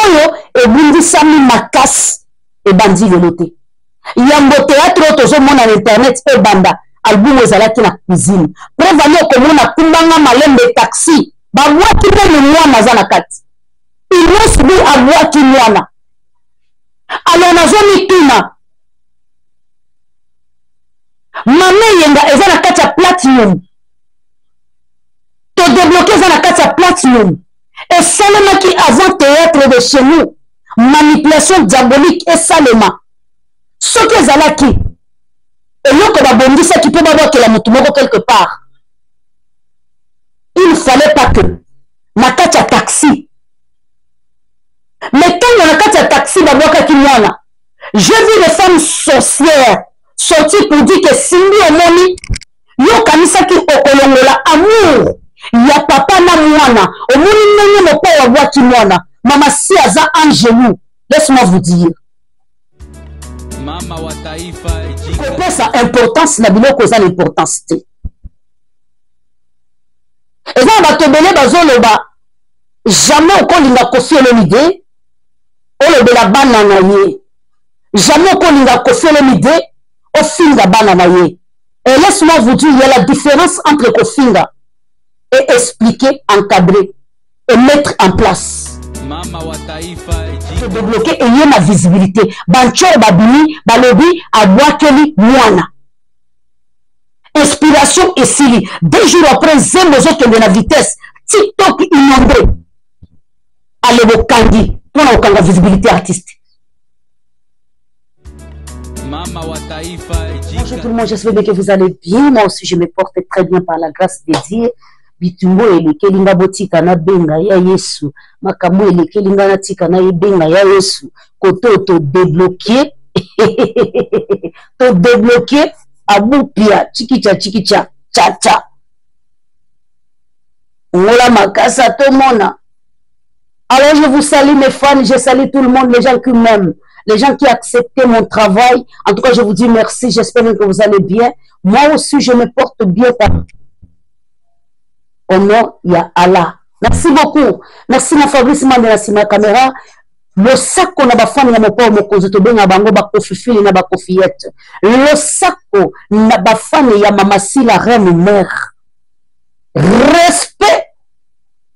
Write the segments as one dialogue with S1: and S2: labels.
S1: oyo ebundisami makasi ebandi lelo te yango théâtre tozomona na internet ebanda album ezalaki na cuisine prevani okomona kumbanga malembe taxi babwaki mene mwana aza na kati inosbi abwaki mwana alors nazomituna mame yenga eza na kati ya platinum todébloke eza na kati ya platinum esalemaki avant théâtre de chez nous manipulation diabolique esalema soki ezalaki eloko babongisaki mpe babwakela motu moko quelque part il fallait pas que na kati ya taxi mais ntango na kati ya taxi babwakaki mwana j'ai vu des femmes sorcières sortir pour dire que simbi omoni yokanisaki okolongola amour ya papa na mwana omoni ndenge moko wabwaki mwana mama si aza angélou laisse-moi vous dire
S2: mama wa taifa
S1: kopesa importance na biloko eza l'importance te eza na bato ebele bazoloba jamais okolinga kofi olomide olobela bana na ye jamais okolinga kofi olomide ofinga bana na ye et laisse-moi vous dire il y a la différence entre kofinga et expliquer, encadrer et mettre en place.
S2: Mama wa taifa
S1: débloquer et y a ma visibilité. Banchor babini, balobi, abwakeli, mwana. Inspiration et sili. 2 jours après, Zembozo qui est de la vitesse. TikTok inondé. Allez au Kandi. Pour la visibilité artistique.
S2: Mama wa taifa
S1: bonjour tout le monde, j'espère bien que vous allez bien. Moi aussi, je me porte très bien par la grâce de Dieu. Bitumbo elekelinga botika na benga ya Yesu makambo elekelinga na tika na benga ya Yesu koto to débloquer abupia chikicha cha ngola makasa to mona. Alors je vous salue mes fans, je salue tout le monde, les gens qui m'aiment, les gens qui acceptent mon travail. En tout cas, je vous dis merci, j'espère que vous allez bien. Moi aussi, je me porte bien par au nom ya Allah. Merci beaucoup. Merci na Fabrice Mandela ma caméra. Le sako na bafani ya mopo mokonzo to benga bango ba kofifili na ba kofiyette. Le sako na bafani ya mama si la reine mère. Respect.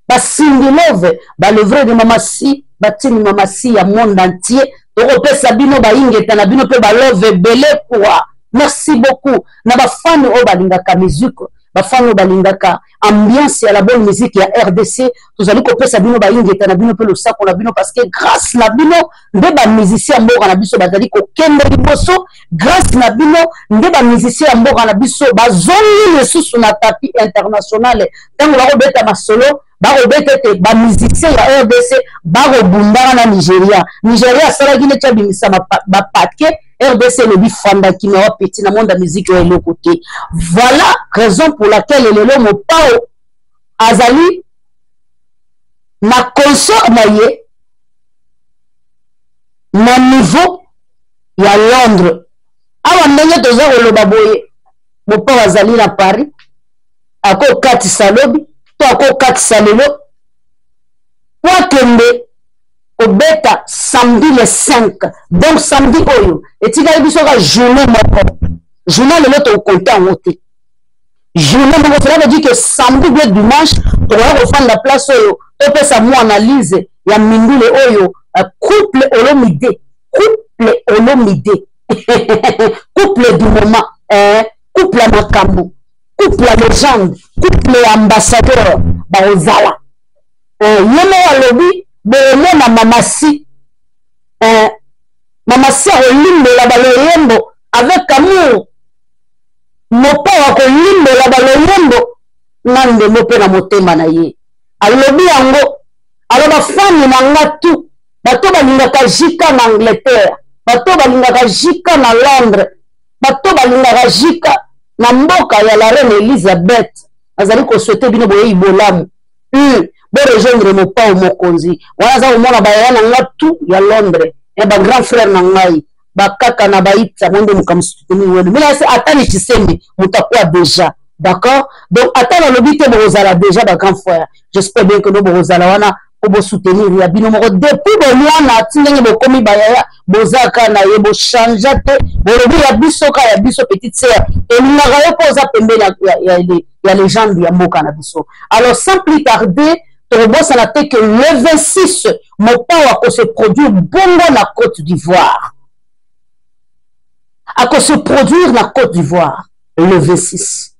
S1: Ba singilove ba le vrai de mama si batini mama si ya monde entier. Europe sabino ba ingeta na bino pe ba love belé quoi. Merci beaucoup. Na bafani o balingaka musique. Bafano balingaka ambiance à la bonne musique ya RDC tous allez couper sabino ba ingeta na bino pe le sac on a bino parce que grâce na bino nde ba musicien mboka na biso bazali ko kende liboso grâce na bino nde ba musicien mboka na biso bazongi lesusu na tapis international tango ba robeta masolo ba robeta te ba musicien ya RDC ba robundana na Nigeria sala gine chabimisa ba paquet RDC le bifanda qui m'a petit dans le monde de la musique et le côté. Voilà raison pour laquelle le lomo pao azali na consort naie na niveau ya Londres. Awa ndenge toza ko loba boye mo pao azali na Paris ako kati salobi to ako kati salelo kwa kende obeta samedi le 5 donc samedi oyo etika biso ka journée moko journée le to compter en hôtel journée moko cela veut dire que samedi et dimanche to va refaire la place oyo to pesa mo analyse ya mindule oyo couple olomide couple du moment couple à makambo couple à légende couple ambassadeur ba ozala yemo alobi bele na mamasi mamasi akolimbola baloyembo avec amour mopo akolimbola baloyembo na ndemo mpe na motema na ye alobi yango aloba fani na nga tu bato balingaka jika na Angleterre bato balingaka jika na Londres bato balingaka jika na mboka ya la reine Elizabeth azali koswete bino boye bolamu bo rejoindre mon pao mokonzi wana za omona bayana nga tu ya Londres et ba grand frère na ngai ba kaka na baitsa mwende mukamsutuni wewe mina se atani chisembe mutakuwa déjà d'accord donc atana lobite bozala déjà ba grand frère j'espère bien que no bozala wana pour soutenir ya bino moko depuis bomwana tindenge bokomi bayaya bozaka na ye bochangé te bolobi ya biso ka ya biso petite sœur elingaka yo poza pembeni ya légende ya mboka na biso. Alors sans plus tarder tobosana te que le 26 mopawa ko se produire bongo na Côte d'Ivoire. À se produire na Côte d'Ivoire le 26.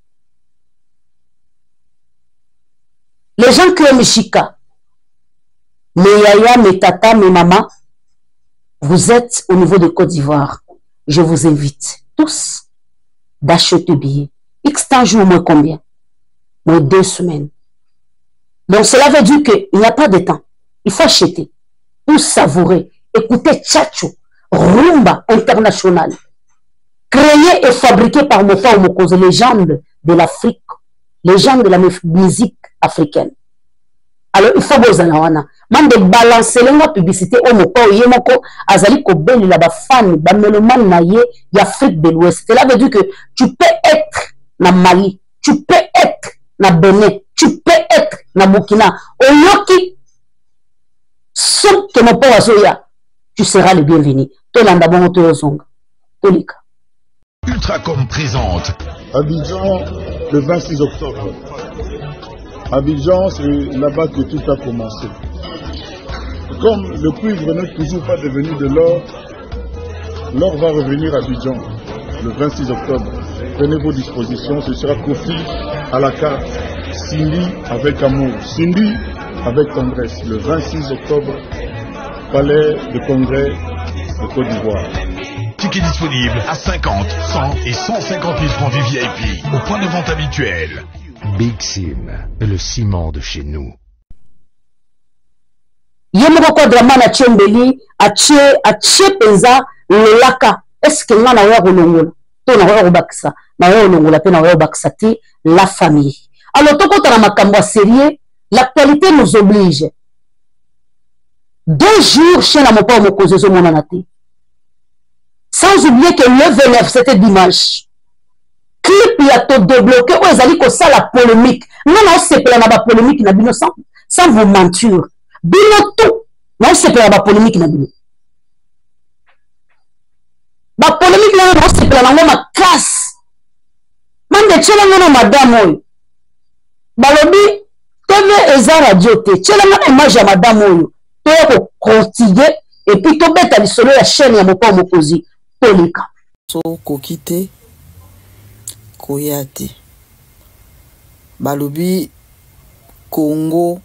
S1: Les gens qui aiment Chika, mes yaya, mes tata, mes mamas, vous êtes au niveau de Côte d'Ivoire. Je vous invite tous d'acheter billets. X temps jour, moins combien? Moins 2 semaines. Donc cela veut dire qu'il n'y a pas de temps. Il faut acheter pour savourer. Écoutez Tchatcho, Rumba International. Créé et fabriqué par Mopa Omokoze, légende de l'Afrique, légende de la musique africaine. Alors il faut que vous man de balancer la publicité au Mopa Oyemoko, Azali Kobeli la fan, ba meloman na ye, Afrique de l'Ouest. Cela veut dire que tu peux être na Mali, tu peux être na Bénin, tu peux être na Burkina, Oyoki, sauf que mon père Azoya, tu seras le bienvenu. Tolanda bon Tolozonga, Tolika.
S3: Ultracom présente
S4: Abidjan le 26 octobre. Abidjan, c'est là-bas que tout a commencé. Comme le cuivre n'est toujours pas devenu de l'or, l'or va revenir à Abidjan le 26 octobre. Prenez vos dispositions, ce sera Kofi à la carte, Cindy avec amour, Cindy avec tendresse, le 26 octobre, palais de congrès de Côte d'Ivoire.
S3: Ticket disponible à 50, 100 et 150 000 francs VIP au point de vente habituel.
S5: Big Sim, le ciment de chez nous.
S1: Yemoko drama na Tchembeli, Ache Penza, le Laka. Est-ce que l'on a eu Rolongola? Ton a eu Baksa, na eu Rolongola, ton a eu Baksati, la famille. Alors, tout quand on a makambo sérieux, l'actualité nous oblige. 2 jours chez la Mopa Omokoze Monanate. Sans oublier que le 29, c'était dimanche. Clip y a tout débloqué, ou ils allaient ça la polémique. Non, c'est pas la polémique, sans vous mentir. Bino tout, non, c'est pas la polémique, na bino. La polémique, non, c'est pas la casse. Man de tchelanga madame, balobi, TV eza radio te, tchelanga image ya madame oyo, to continuer, et puis to beta li solo ya chaîne ya Mopa Omokoze.
S6: So kokite koyate balobi Congo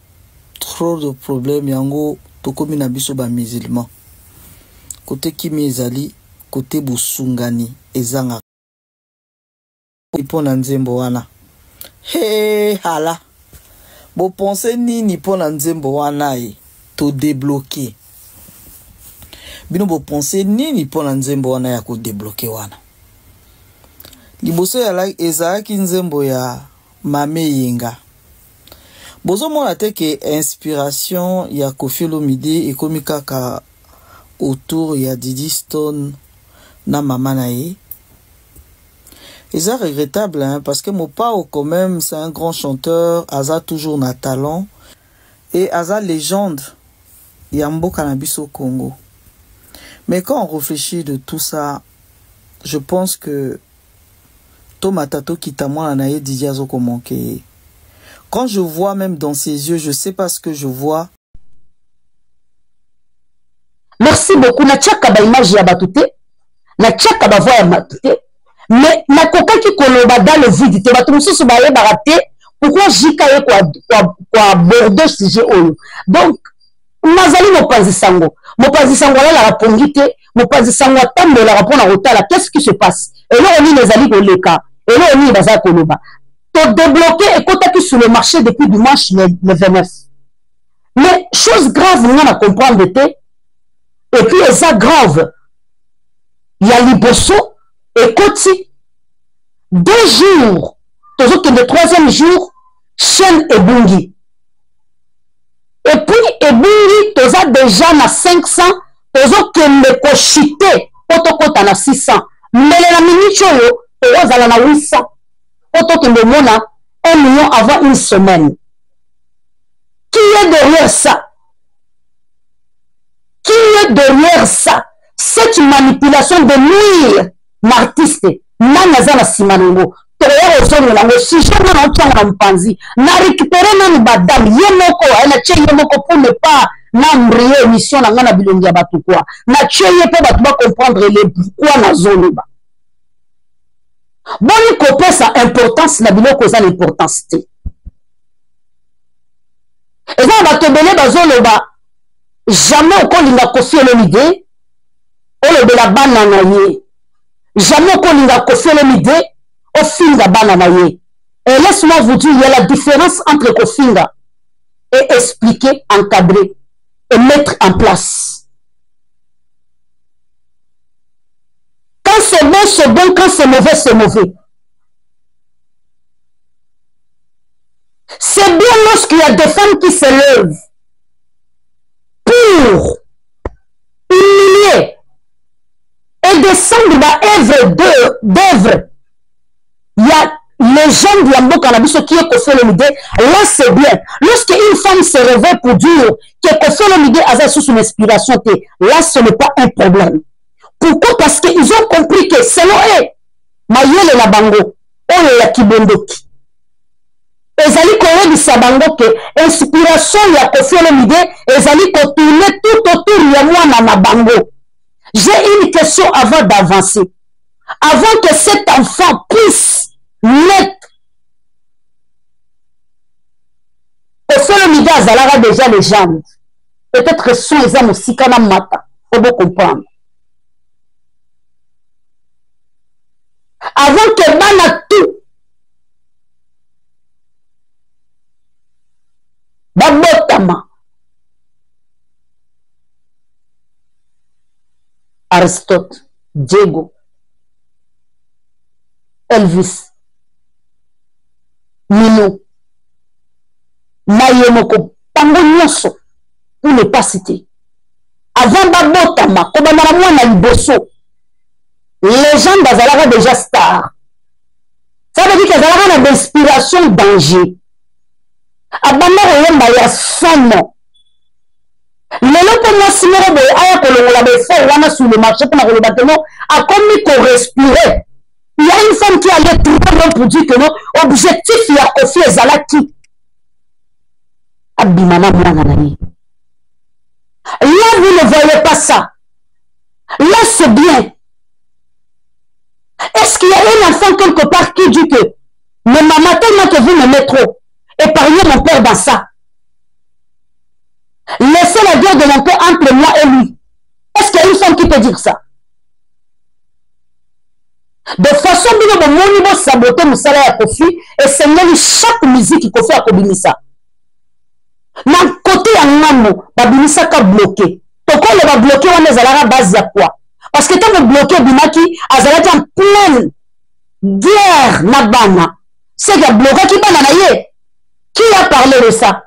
S6: trop de problèmes yango tokomi na biso ba musulman côté kimi ezali côté busungani ezanga ipona nzembo wana he hala bo penser nini pona nzembo wana e to débloquer bino bo penser nini pona nzembo wana ya ko débloquer wana liboso ya like ezaki nzembo ya Mame Yenga bozo mona te ke inspiration ya Koffi Olomide ekomi kaka autour ya Didi Stone na mama na ye. C'est regrettable hein, parce que Mopao quand même c'est un grand chanteur, Aza toujours na talent et Aza légende Yambo Cannabis au Congo. Mais quand on réfléchit de tout ça, je pense que Tomatato Kitamwa Anaye Didiazo manqué. Quand je vois même dans ses yeux, je sais pas ce que je vois.
S1: Merci beaucoup. Na tchaka ba image ya batute, na tchaka ba voix ya batute, mais na koka ki koloba dans le vide te batu mususu ba ye baraté, pourquoi jika ye kwa bordeaux sujet oyo. Donc nazali mopanzi sango la rapongite, mopanzi sango tambo la rapona rotala, qu'est-ce qui se passe? Et là on y les ali koleka, et là on y baza koloba. To débloqué et kotaki sur le marché depuis dimanche le 29. Mais chose grave on a comprendre te. Et puis, ça grave. Il y a Liboso et Koti. 2 jours. Le 3e jour, Chen et Bungi. Et puis, Ebungi, tu as déjà na 500. Tu as que kochité. Tu as 600. Mais la minute, tu as 800. Tu as 1 million avant une semaine. Qui est derrière ça? que derrière ça, cette manipulation de nuire l'artiste, Nanazana Simanongo, Toya Ozongo, si jamais on tient en panzi, n'a récupéré nan badam, Yemoko, elle a tué Yemoko pour ne pas n'embrayer émission dans la bilongia batukwa. N'a tué Yemoko pour comprendre les pourquoi na zone ba. Bon, il copie sa importance, na biloko sa l'importance. Et ça, on va te donner dans zone ba. Jamais au colinga Koffi Olomide, au le de la bananaye. Jamais au colinga Koffi Olomide, au finga bananaye. Et laisse-moi vous dire, il y a la différence entre Kofinga et expliquer, encadrer et mettre en place. Quand c'est bon, c'est bon. Quand c'est mauvais, c'est mauvais. C'est bien lorsqu'il y a des femmes qui se lèvent pour humilier et descendre dans d'œuvre. Il y a les gens de Yambo Cannabis qui est Koffi Olomide. Là, c'est bien. Lorsqu'une femme se réveille pour dire que Koffi Olomide a sous une inspiration, là, ce n'est pas un problème. Pourquoi? Parce qu'ils ont compris que selon eux, Mayele la bango, on la kibondoki. Ezali koye di sabango que inspiration ya Koffi Olomide, ezali ko tourner tout autour ya mwana na bango. J'ai une question avant d'avancer. Avant que cet enfant puisse naître, Koffi Olomide azalara déjà les jambes. Peut-être son examen aussi kana mata. Faut bien comprendre. Avant que bana tout babotama Aristote, Diego, Elvis, Mino, Mayemoko, Pango Nyoso, pour ne pas citer. Avant babotama, comme on a liboso, les gens d'Azalara déjà stars. Ça veut dire qu'Azalara a d'inspiration danger. Abanda Royemba ya sono. Lelo pour moi, si nous avons aya kolongola befo wana sur le marché pour le bâtiment, a commis qu'on respirait. Il y a une femme qui allait trouver pour dire que non, objectif il a Koffi Ezalaki. Abimana Mwananani. Là, vous ne voyez pas ça. Là, c'est bien. Est-ce qu'il y a un enfant quelque part qui dit que mais maman, tellement que vous m'aimez trop, épargnez mon père dans ça. Laissez la guerre de mon père entre moi et lui. Est-ce qu'il y a une femme qui peut dire ça? De façon bien de mon niveau saboter mon salaire à Koffi et c'est chaque musique qui Koffi a Kobimisa. Dans côté à Namo, Babimisa a bloqué. Pourquoi il va bloquer on est à la base de quoi? Parce que quand vous bloquez Binaki, Azalaki en pleine guerre Nabana. C'est qu'il y a bloqué qui bananaye. Qui a parlé de ça?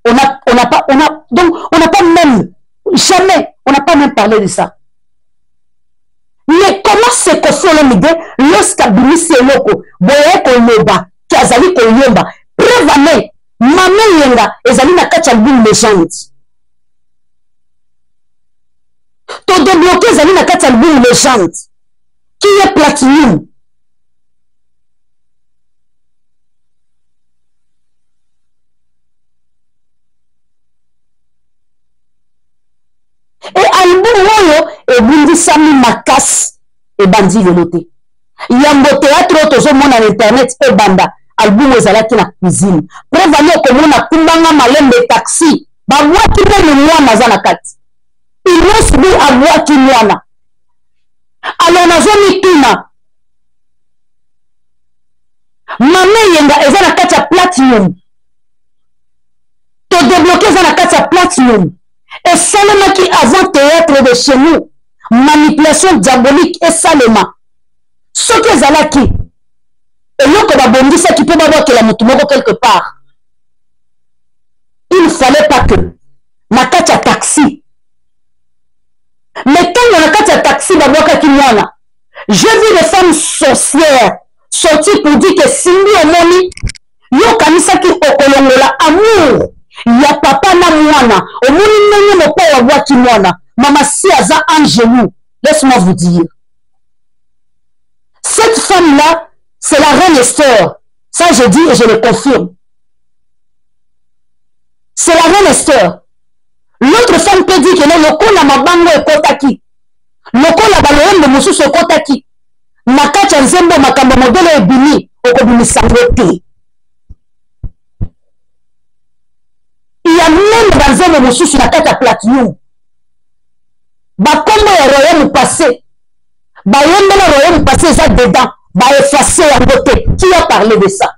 S1: Donc on n'a pas même, jamais, on n'a pas même parlé de ça. Mais comment c'est que Koffi Olomide, lorsqu'Abimisi Eloko, Boye Koloba, Kazali Koyomba, Prévane, Mame Yenga, Ezali Nakacha Album Legend. To débloquer Zali Nakat Album Legend qui est Platinum. Et album Woyo et Bundi Sami Makas et Bandi Veloté. Il y a un beau théâtre toujours mon à internet et Banda. Album Ozalaki na cuisine. Prévenez comme on a Kumbanga Malem de taxi. Bah moi qui me le moi Mazanakat. Il reste bien à moi qui mwana. Alors, on a jamais tuna. Mame yenga eza na kati ya platinum. To débloquer eza na kati ya platinum. Et seulement qui avant théâtre de chez nous, manipulation diabolique et salema. Ce que ezalaki. Et l'autre va bondir ça qui peut avoir que la motumoko quelque part. Il ne fallait pas que na kati ya taxi. Mais quand on a quatre taxis d'abord Kimwana, j'ai vu des femmes sorcières sortir pour dire que Simbi Omoni, yo kamisa ki okolongola amour Il y a papa na mwana. Au monde, il n'y a pas de qui mwana. Maman si aza angelou. Laisse-moi vous dire. Cette femme-là, c'est la reine Esther. Ça, je dis et je le confirme. C'est la reine Esther. L'autre femme peut dire que non, le la mabango et kotaki. Le la baloyen de Moussous et kotaki. Nakacha nzembo makambo modele ebini. Okobini sangote. Il y a même dans un Moussous sur la tête à Platinum. Bakombo ya royaume passé. Bayembe la royaume passé, ça dedans. Ba effacer en beauté. Qui a parlé de ça?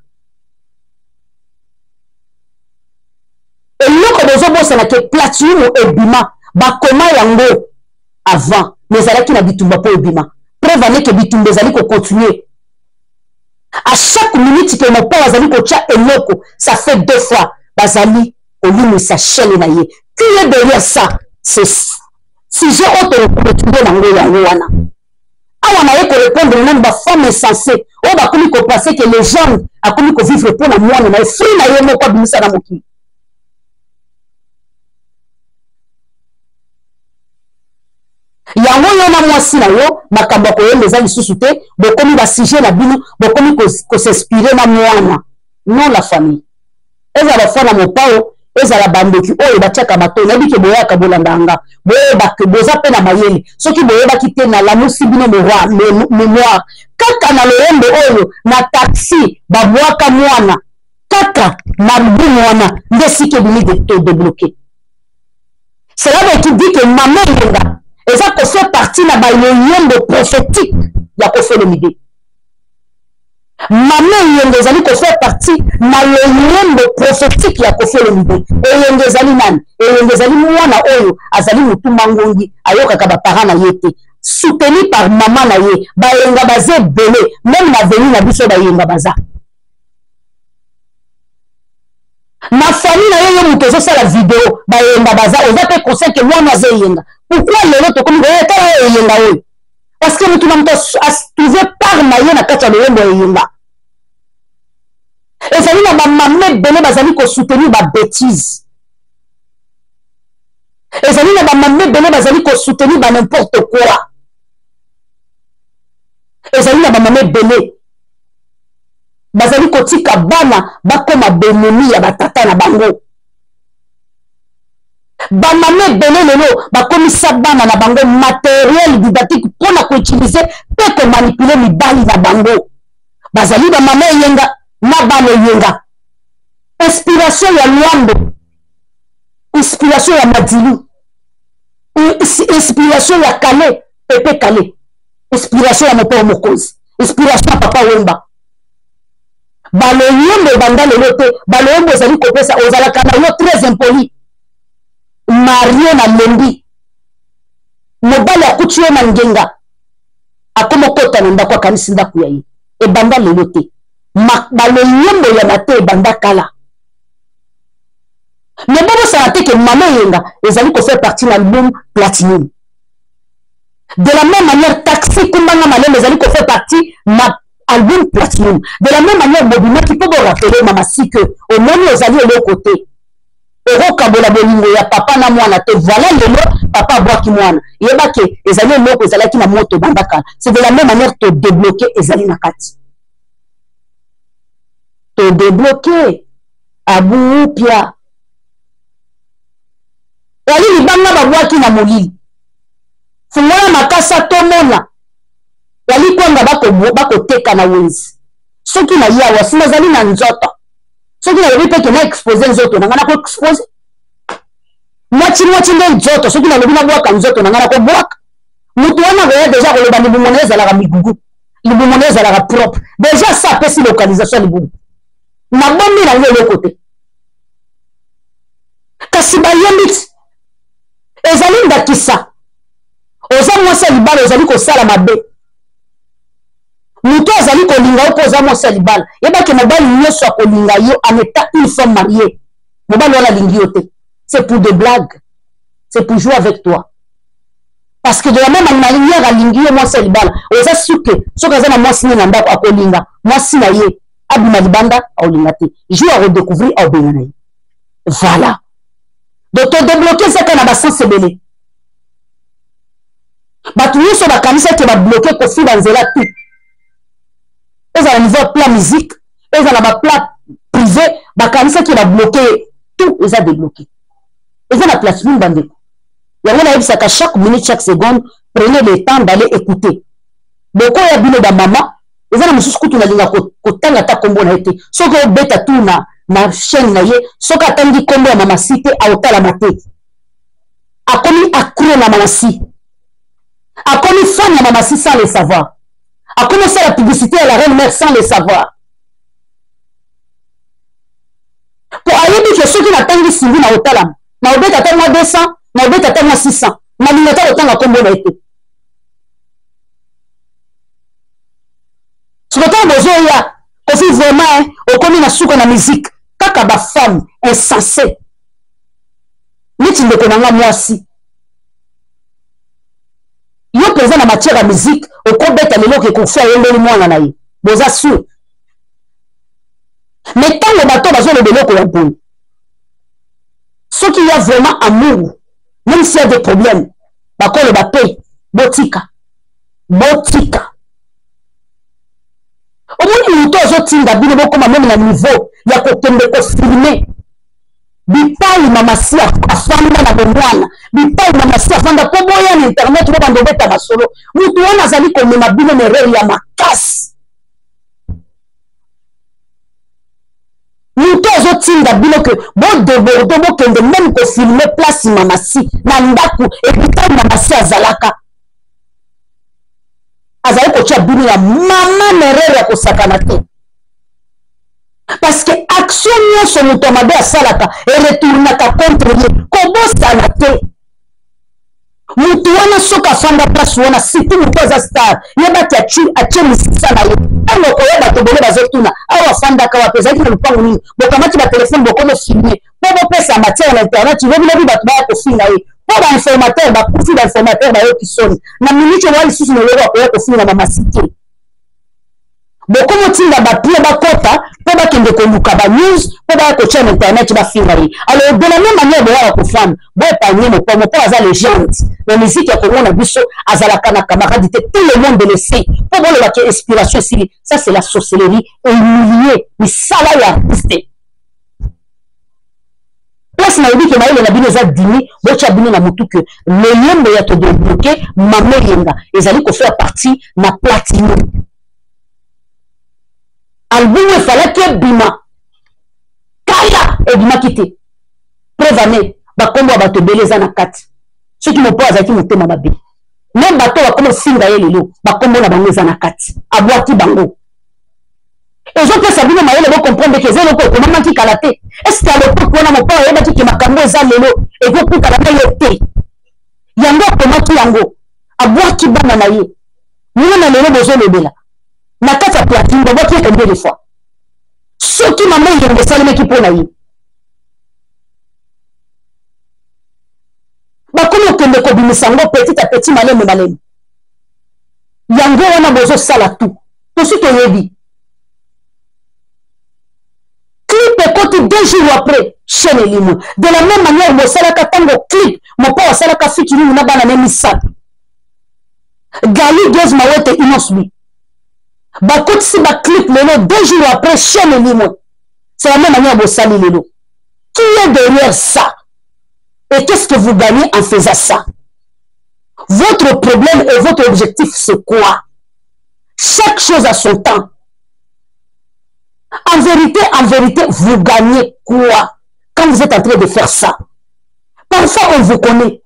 S1: Et nous, quand nous avons dit que Platinum et Bima, bakoma yango avant, mais ça qui n'a dit tout pas Bima. Preuve que Bitumbe zali ko continuer. À chaque minute que mon père zali ko tcha eloko, ça fait 2 fois. Bazali, au lieu de sa chaîne naïe. Qui est derrière ça? C'est si j'ai autre retrouvé dans le Yawana. Ah, on a eu que répondre même ma femme est censée. On va comme qu'on penser que les gens a comme qu'on vivre pour la moine, mais free na yemo quoi bimisa na moki. Yango yona mwasi na yo makambo ko yende za lisusuté bo komi ba sujet na bino bo komi ko s'inspirer na mwana. Non la famille. Eza la fona mo pao eza la bandoki oyo batiaka bato na bike boyaka bolandanga boye bake boza pe na mayele soki boye bakite na la musi bino mémoire kaka na loyembe oyo na taxi babwaka mwana kaka na bu mwana nde sike bini de débloquer. Cela veut dire que maman yenga eza ko fait partie na ba loyembe prophétique ya ko fait le midi. Maman yenge ezali ko fait partie na loyembe prophétique ya ko fait le midi. Et yenge ezali nani? Et yenge ezali mwana oyo azali mutu mangongi ayokaka ba parents na yete. Soutenu par maman na ye, ba yenga baze belé, même na venu na biso ba yenga baza. Ma famille na yo mutu zo sala vidéo ba yenga baza, on va te conseiller que moi na ze yenga. Pourquoi lelo to comme ta yenga oyo? Parce que mutu na mutu a trouvé par na ye na kati ya loyembe yenga. Et ça dit na ba maman belé bazali ko soutenir ba bêtise. Et ça dit na ba maman belé bazali ko soutenir ba n'importe quoi. Et ça dit na ba maman belé bazali ko tika bana bakoma benemi ya batata na bango. Ba maman belé lelo bakomisa bana na bango matériel didactique pour na ko utiliser pe ko manipuler mibali na bango. Bazali ba maman yenga na bana yenga. Inspiration ya Luambo, inspiration ya Madilu, inspiration ya Kale, Pepe Kale, inspiration ya Mopo Mokozi, inspiration ya Papa Wemba. Balo yembe banda lelote, balo yembe zali kopesa, ozala kana yo très impoli. Mario na Lendi, mobali akuchwe na ngenga, akomo kota nenda kwa kanisi ndaku ya yi, e banda lelote. Balo yembe ya mate banda kala. Mais bon, ça a été que maman yenga, ils allaient faire partie de l'album Platinum. De la même manière, Taxi Kumbanga Malem, ils allaient faire partie de l'album Platinum. De la même manière, Bobina, qui peut vous rappeler, maman, si que, au moins, ils allaient de l'autre côté. Ero Kabola Bolingo, il y a papa na mwana, te voilà le lot, papa boit qui mwana. Il y a pas que, ils allaient l'autre, ils allaient qui na moto bandaka. C'est de la même manière, te débloquer, ils allaient na kati. Te débloquer. Abou Pia. Wali libanga babwaki na molili. Fungola makasa tomona. Wali kwanga bako teka na wenzi. Soki na yawa sima zali na nzoto. Soki na lobi peke na expose nzoto na ngana ko expose. Mwachi nde nzoto soki na lobi na bwaka nzoto na ngana ko bwaka. Mutu wana goya deja ko loba libumoneza la migugu. Libumoneza la propre. Déjà ça pesi localisation libugu. Na bombi na ngelo côté. Kasi ba yembit ezali ndakisa oza mwasi libala ezali kosala mabe mutu azali kolinga yo mpo oza mwasi libala yebaki mobali nyonso akolinga yo en état une femme mariée mobali wana alingi yo te c'est pour des blagues c'est pour jouer avec toi parce que de la même manière alingi yo mwasi libala oza suke soki aza na mwasi ne na ndako akolinga mwasi na ye abima libanda aolinga te jour a redécouvrir aobenga na ye Voilà. Donc, tu débloquer ça quand on a sens belé. Batou nous sommes à Kanisa qui va bloquer Kofi dans Zela tout. Ils ont un niveau plat musique, ils ont un plat privé, Kanisa qui va bloquer tout, ils ont débloqué. Ils ont la plateforme bandé. Il y a un que chaque minute, chaque seconde, prenez le temps d'aller écouter. Beaucoup y a bien de maman, ils ont un monsieur qui a côté la ta combo na été. Ce que bête tout na chaîne na ye, ce que attendi combo maman cité à hôtel la maté. A commis accru na maman si. A commis fan na maman si sans le savoir. A commencé la publicité à la reine mère sans le savoir. Pour aller dire que ceux qui n'attendent suivi na hôtel na obet à moi 200, na obet à moi 600. Na limita autant la combo na été. Ce que tu as besoin, il vraiment, au commun à souka na musique, kaka ba femme insensée. Ni tu ne connais pas moi aussi. Yo présent en matière de musique, au combat à l'élo qui fait un peu moins nanaï. Vous assurez. Mais tant le bateau va jouer le vélo qu'on a bon. Ceux qui ont vraiment amour, même s'il y a des problèmes, bah qu'on le va payer, botika. Au moins, nous tous autres, nous avons comme même le niveau, il y a côté de filmer. Bipai mamasi afanda na bondwana, bipai mamasi afanda ko boya na internet ko bando beta basolo. Mutu wana zali ko mema bino mereri ya makasi. Mutu azotinda bino ke bo debordo bo kende même ko filmer place mamasi na ndaku et bipai mamasi azalaka. Azali ko tia bino ya mama mereri ya ko sakana te. Parce que action nous sur le tombe à salaka et retourne à contre lui. Comment ça n'a été? Mutuana soka fanda place wana siti mutoza star. Yeba kiachi achemi sana ye. Ano ko yeba to bole bazotuna. Awa fanda kawa pesa ki lupango nini. Bokamati ba téléphone bokono filmer. Bobo pesa matière na internet, tu veux bien ba tuba ko filmer ye. Pour ba informateur ba kufi ba informateur ba yo ki soni. Na minute wali susu no lewa ko filmer mama cité. Beaucoup de gens qui ont kota pour bakende ko luka ba news pour ba ko sur internet ba filmer. Alors de la même manière de voir ko femme, bo panier mo pour aza légende. La musique ya ko na biso azala kana camarade tout le monde le sait. Pour bo le ba inspiration ici, ça c'est la sorcellerie humiliée, mais ça là ya artiste. Place na yidi ke maile na bino za dini, bo cha bino na mutu que le yembe ya to débloquer mama yenga ezali ko faire partie na platine. Album il fallait que bima kaya et bima quitté preuve année ba kombo ba to beleza na kati ceux qui me posent qui me tema babe même bato ba comme singa yelelo ba kombo na bango za na kati abwati bango et je peux savoir maele bo comprendre que zelo ko comment qui kalaté est-ce que le peuple na mo pa yeba ki makambo za lelo et ko ku kalaté yote yango comment ki yango abwati bana na ye ni na lelo bozo lebela na kati ya platine bobo qui combien de fois ceux qui maman il y a des salles qui pour naïe ba comme que le kobi misango petit à petit malem yango wana bozo sala tout suite au yebi clip côté 2 jours après chaîne limo de la même manière mo sala ka tango clip mo pa sala ka fiki ni na bana même ça gali gaz mawete inosbi ba côté si ba clip lelo 2 jours après chaîne limo c'est la même manière de salir lelo qui est derrière ça et qu'est-ce que vous gagnez en faisant ça? Votre problème et votre objectif c'est quoi? Chaque chose a son temps. En vérité, vous gagnez quoi quand vous êtes en train de faire ça? Parfois on vous connaît.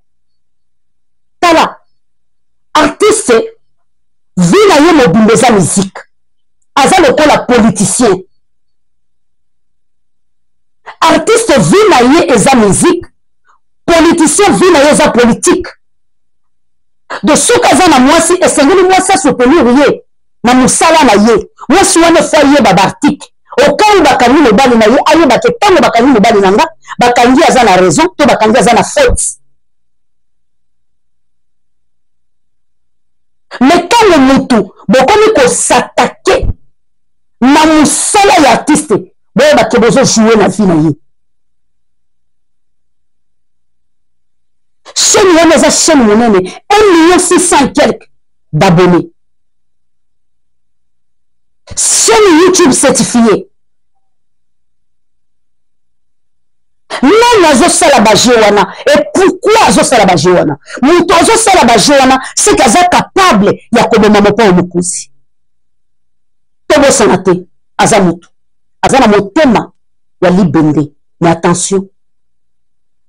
S1: Voilà. Artiste, vinaye mobimbeza musique. Aza lokola politicien. Artiste vinaye eza musique. Politicien vinaye eza politique. De ce kaza na mwasi esengeli mwasi soutenir ye na musala na ye. Mwasi wane fa ye babartique. Okangi bakangi mobali na ye aye baketango bakangi mobali nanga bakangi aza na raison to bakangi aza na faute. Mais quand le mutu bokomi ko s'attaquer na musala ya artiste boye bakebozo jouer na vie na ye. chaîne wana eza chaîne monene 1,600,000 quelque d'abonnés. Chaîne YouTube certifiée. Non azosala baje wana. Et pourquoi azosala baje wana? Muto azosala baje wana c'est qu'aza capable ya koboma mopa omukuzi. Tobo sanate aza mutu. Aza na motema ya libende. Mais attention.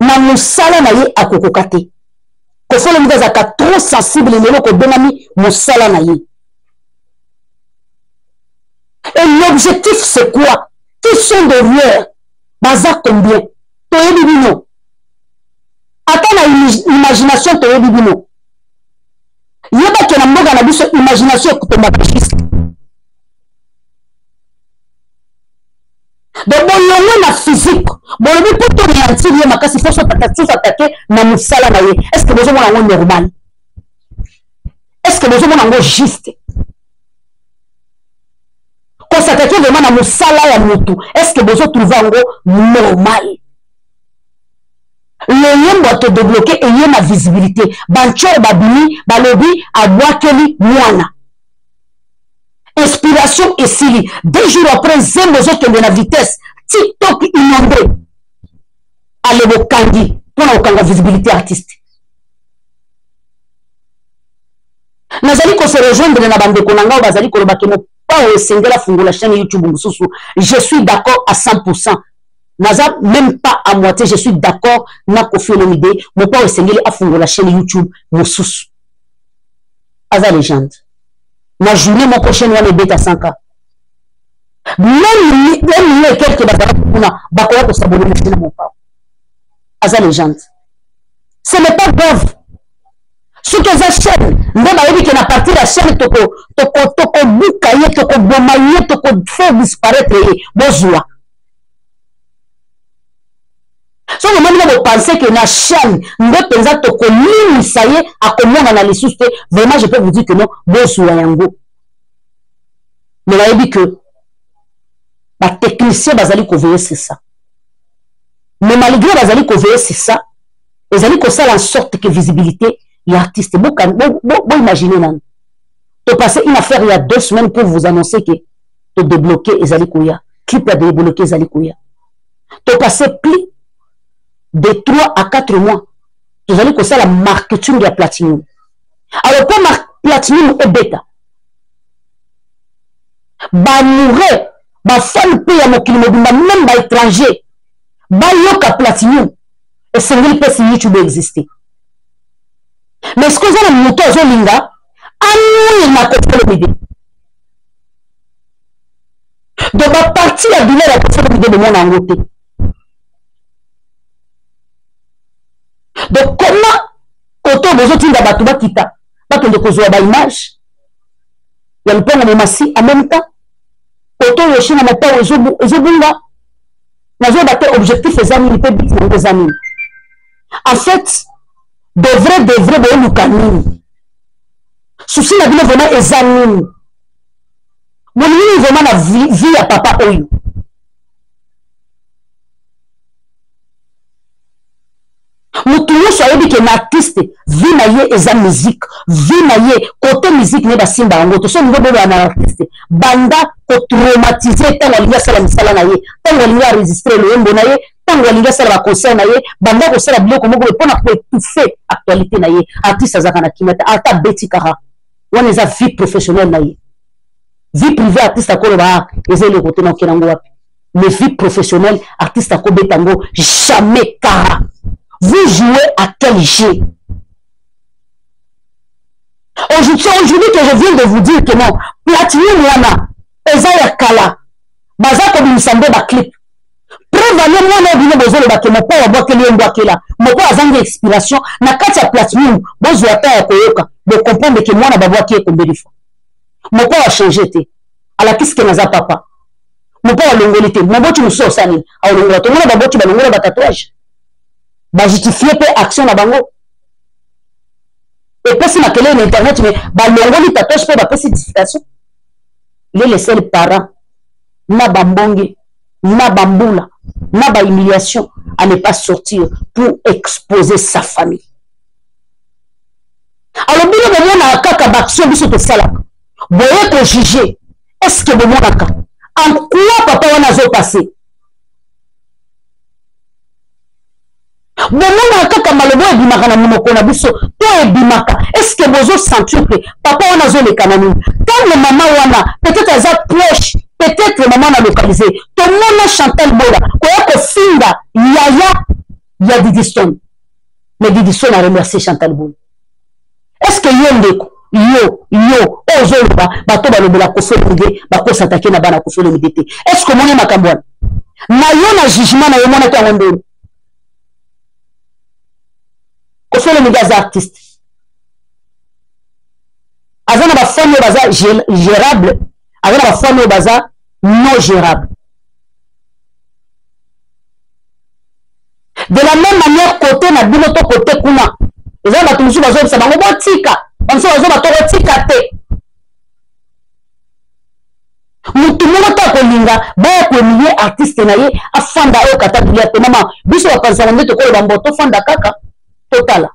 S1: Na musala na ye akokoka te. Kofolo mutu azaka trop sensible lelo ko benami musala na ye. Et l'objectif c'est quoi? Qui sont derrière? Baza combien? Toyebi bino. Ata na imagination toyebi bino. Yeba ke na mboga na biso imagination kutomba kishisi. Donc bon na physique. Bon le pour to réantir ye makasi faut attaquer na musala na ye. Est-ce que besoin na normal? Est-ce que besoin na juste? Quand s'attaquer vraiment na musala ya mutu, est-ce que besoin trouver normal? Le yembo a te débloqué et yé ma visibilité. Bancho babini, balobi, abouakeli, mouana. Inspiration et sili. 2 jours après, zembo zote de la vitesse. TikTok inondé. Allez au kandi. Pour la visibilité artistique. Nazali ko se rejoindre na bande konanga bazali ko bakemo pa o sengela fungo la chaîne YouTube mususu. Je suis d'accord à 100%. Naza même pas à moitié, je suis d'accord na Koffi Olomide, mon père Sengeli a fondé la chaîne YouTube Moussous. Aza légende. Ma journée mon prochain one beta 100K. Même quelques bakola pour s'abonner la chaîne mon père. Aza légende. Ce n'est pas grave. Ce que za chaîne, ndeba yebi que na partir la chaîne toko bukaye, toko bomaye, toko faire disparaître bozua. So le monde va penser que na chaîne ndo penza toko limi ça y est à combien on a les sources vraiment je peux vous dire que non bosu yango mais là il dit que la technicien bazali ko veiller c'est ça mais malgré bazali ko veiller c'est ça les ali ko ça en sorte que visibilité l'artiste bon imaginez nan to passer une affaire il y a 2 semaines pour vous annoncer que to débloquer les ali koya clip a débloquer les ali koya to passer plus de 3 à 4 mois, vous allez que ça la marketing de Platinum. Alors, pour Platinum et bêta, bah, mourir, bah, fan paye à mon climat, même bah, étranger, bah, yoka Platinum, et c'est une personne YouTube exister. Mais ce que vous avez monté aux Olinga, il m'a Koffi Olomide. Donc, ma partie à donner la Koffi Olomide de mon angoté. Donc, comment, quand on a besoin de battre, kita, pas que de cause de image, il y a le point de massi en même temps. Quand on a chine à ma part, ils ont bunga. Nous avons battu objectif les amis, peut être des amis. En fait, de vrai, de nous canine. Souci la vie vraiment les amis. Mon vie vraiment la vie à papa Oyo. Mutuyo soyebi que l'artiste vie na ye eza musique vie na ye côté musique ne basimba yango to so niveau bebe na artiste banda ko traumatiser tango linga sala misala na ye tango linga enregistrer le yembo na ye tango linga sala ba concert na ye banda ko sala biloko moko pona ko étouffer actualité na ye artiste azaka na kimata ata beti kara wana eza vie professionnelle na ye vie privée artiste akolo ba eza le côté na kenango wapi mais vie professionnelle artiste akobe tango jamais kara. Vous jouez à quel jeu? Aujourd'hui que je viens de vous dire que non, Platinum wana, Ezaya Kala, Bazako Bimisande ba clip. Prévalez moi na bino bozolo ba ke mo pa wa ke liembo akela. Mo pa azangi expiration na kati ya Platinum, bozo ata ya koyoka, de comprendre que moi na ba boaki ko mbelifo. Mo pa wa changer te. Ala kiske na za papa. Mo pa wa longolité, mo botu muso sani, a longola to mo ba botu ba longola ba tatouage. Bah justifier pe action na bango et puis si ma télé internet mais bah l'ongoli tatouage pe ba pacification les seuls parents na bambongi na bambula na ba humiliation à ne pas sortir pour exposer sa famille Alors bino bomona kaka baction biso to sala boye ko juger est-ce que bomona ka en quoi papa wana zo passer bomona kaka malobo ebimaka na monoko na biso to ebimaka est-ce que bozo sentir que papa wana zo le kanani quand le maman wana peut-être aza proche peut-être maman na localisé to mona Chantal Bola koya ko finda yaya ya Didiston mais Didiston a remercié Chantal Bola. Est-ce que yo ozoloba bato balobela kofolo mide bakosatake na bana kofolo mide te est-ce que moni makambo wana na yo na jugement na yo mona tango ndolo kofolo mide aza artiste aza na bafami oyo baza gérable aza na bafami oyo baza non gérable de la même manière côté na bino to côté kuna eza bato mosusu bazobisa bango botika bamosusu bazoba to botika te mutu moko ta kolinga baya koemilie artiste na ye afanda oyo katatulia te mama biso bapanisaka nde tokoloba mbo tofanda kaka totala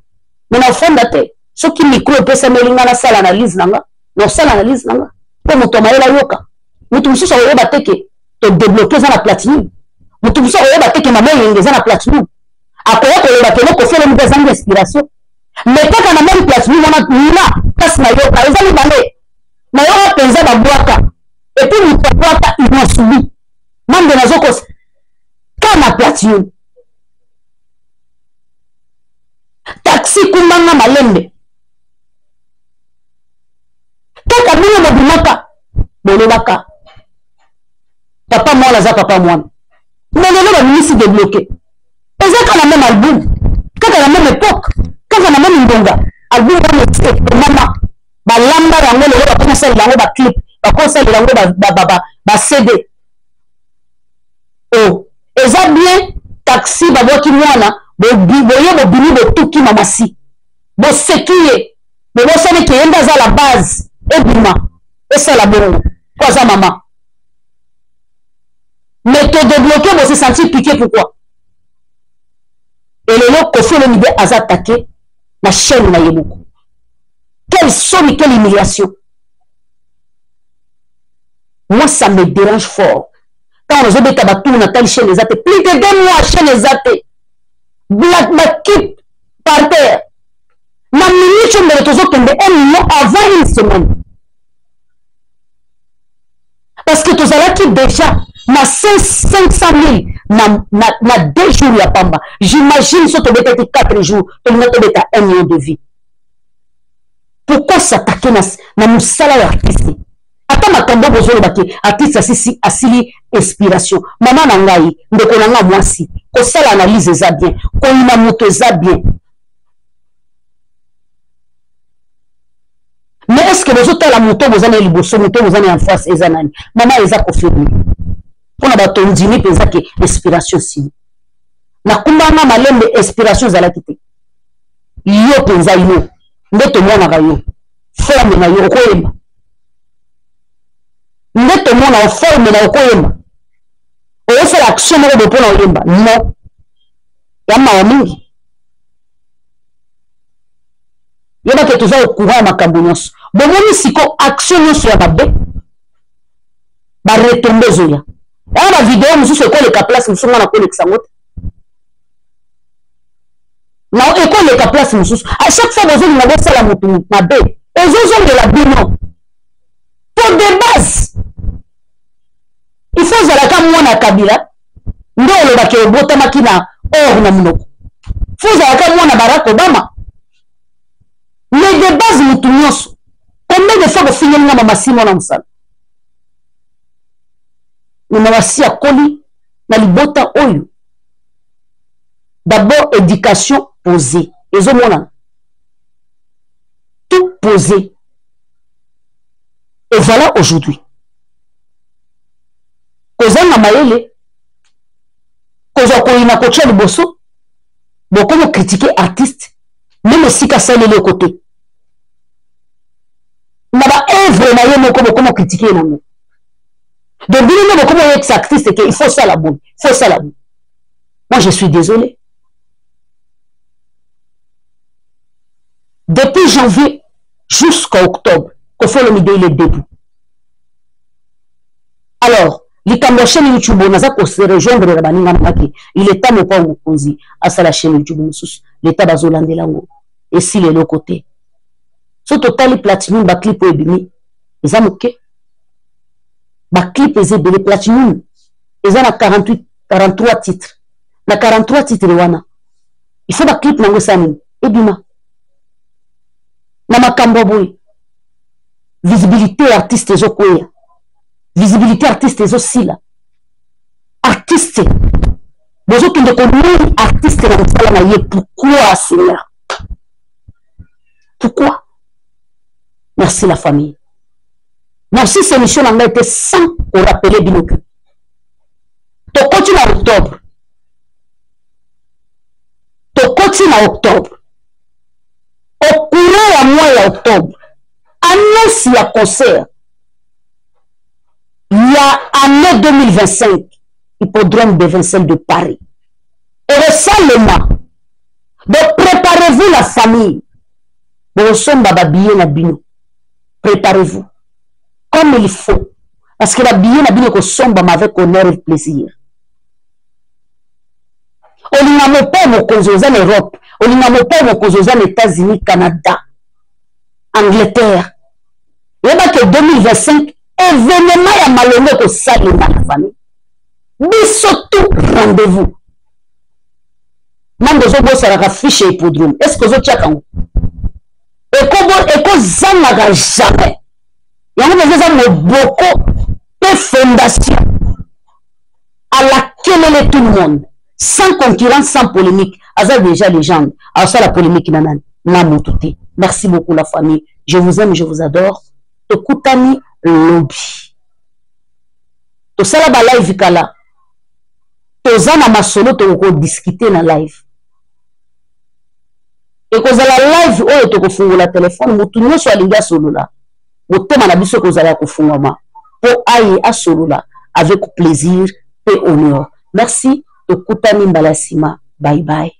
S1: me na ofanda te soki mikro epesamelinga nasala analyse nanga naosala analyse nanga mpo moto amayela yoka mutu mosusu akoyeba teke todebloke eza na platinum mutu mosusu akoyeba teke mama eyenge eza na platinum akoya koloba keno kofele mpe ezangi inspiration mais kaka na même place na kasi na yoka ezali bale na yoka mpenza babwaka epuis moto abwaka inasubi mambe nazokosa ka na platinum taxi kumbanga malembe kaka bino bobimaka bolobaka papa mwana aza papa mwana mais lelo bamimisi débloqué eza ka na même album kaka na même époque kaka na même ndonga album wana ete mama balamba yango lelo bakosalela yango baclip bakosalela yango bacd o eza bien taxi babwaki mwana boye bobimi botuki mamasi boseki ye bobosani ke ye nde aza la base ebima esala bongo po aza mama mais todébloqué bose sentir piqué pourquoi elelo Koffi Olomide aza attaqué la chaîne na Yeboko. Quelle somme, quelle humiliation. Moi, ça me dérange fort. Quand on a dit que on a telle chaîne les athées, plus de 2 mois chaîne les athées. Black Makip par terre. Ma minute, je me retrouve tomber 1 million avant 1 semaine. Parce que tu as qui déjà, na 500 000, na 2 jours à Pamba. J'imagine que tu as 4 jours, tu as 1 million de vies. Pourquoi s'attaquer na musala ya artiste? Ata makambo bozolo baki artiste asili inspiration. Maman na ngai, ndeko na nga mwasi, ko sala analyse za bien, ko ina moto za bien. Mais est-ce que vous avez la moto, vous avez le bosso, moto, vous avez en face, et zanani. Maman, ils ont confirmé. Pour la tondini, ils ont inspiration si. Na kumbana malembe inspiration za la kite. Yo penza yo. Ndeto mwana ga yo. Forme na yo koyemba. Ndeto mwana forme na yo koyemba. Oyo fait l'action de pona oyemba. Non. Yama wa mingi. Yeba ke toza okuwa makambo nyonso. Bomoni siko action nyonso ya babe. Ba retomber zoya. Ya ba vidéo mususu ekoleka place mususu na kolekisa ngote. Na ekoleka place mususu. À chaque fois bozo na bosala mutu mabe. Ezozo de la bino. Pour de base. Il faut zalaka mwana Kabila. Ndo oloba ke obota makina or na munoko. Faut zalaka mwana Barack Obama. Mais de base, nous tous, combien de fois vous finissez dans ma sima na musala? Nous n'avons pas à coller dans le bota oyo. D'abord, éducation posée. Et zo mona. Tout posé. Et voilà aujourd'hui. Koza na maele. Koza koina kocha le bosso. Bon, comment critiquer artiste? Même si ça est le côté. Na ba œuvre na yo moko comment critiquer na mo. Donc bien comment être artiste c'est qu'il faut ça la bonne. Faut ça la bonne. Moi je suis désolé. Depuis janvier jusqu'à octobre. Koffi Olomide, il est debout. Alors, likambo chaîne YouTube, on a se rejoindre la baninga maki. Il est temps de pas vous poser à sa la chaîne YouTube, l'État bazolande lango. Et si les deux côtés. Ce total Platinum, ba clip ebimi. Ils ont ok. Ba clip ebele Platinum. Ils ont 43 titres. Na 43 titres wana. Il faut ba clip nango sani. Ebima. Na makambo boy. Visibilité artiste ezokoya. Visibilité artiste aussi là. Artiste. Bonjour qui ne connaît artiste dans le salon. Pourquoi Seigneur? Pourquoi? Merci la famille. Merci cette émission a été sans qu'on rappelle Binoku. Tu continues en octobre. Tu continues en octobre. Au courant à mois d'octobre. Annonce il y a concert. Il y a année 2025, hippodrome de Vincennes de Paris. Et récemment, donc préparez-vous la famille. Préparez-vous. Comme il faut. Parce que la billet n'a bien que sombre avec honneur et plaisir. On n'a pas mon cause en Europe. On n'a pas mon cause aux États-Unis, Canada, Angleterre. Il y a que 2025, événement ya malongo ko sali na la famille. Bisoto rendez-vous. Mando zo bossa la fiche hippodrome. Est-ce que zo tchaka ngo? Eko zanga ga jamais. Yango neza mo boko pe fondation à laquelle tout le monde sans concurrence, sans polémique. Aza déjà légende. Alors ça la polémique nanan na motuté. Merci beaucoup la famille. Je vous aime, je vous adore. Ekutani lobby. To sala ba live kala. To zana masolo to ko discuter na live. Et ko zala live oyo to ko fungula téléphone mutu nyoso alinga solo la. Motema na biso ko zala ko fungama. Po aye a solo la avec plaisir et honneur. Merci. Ekutani mbalasima. Bye bye.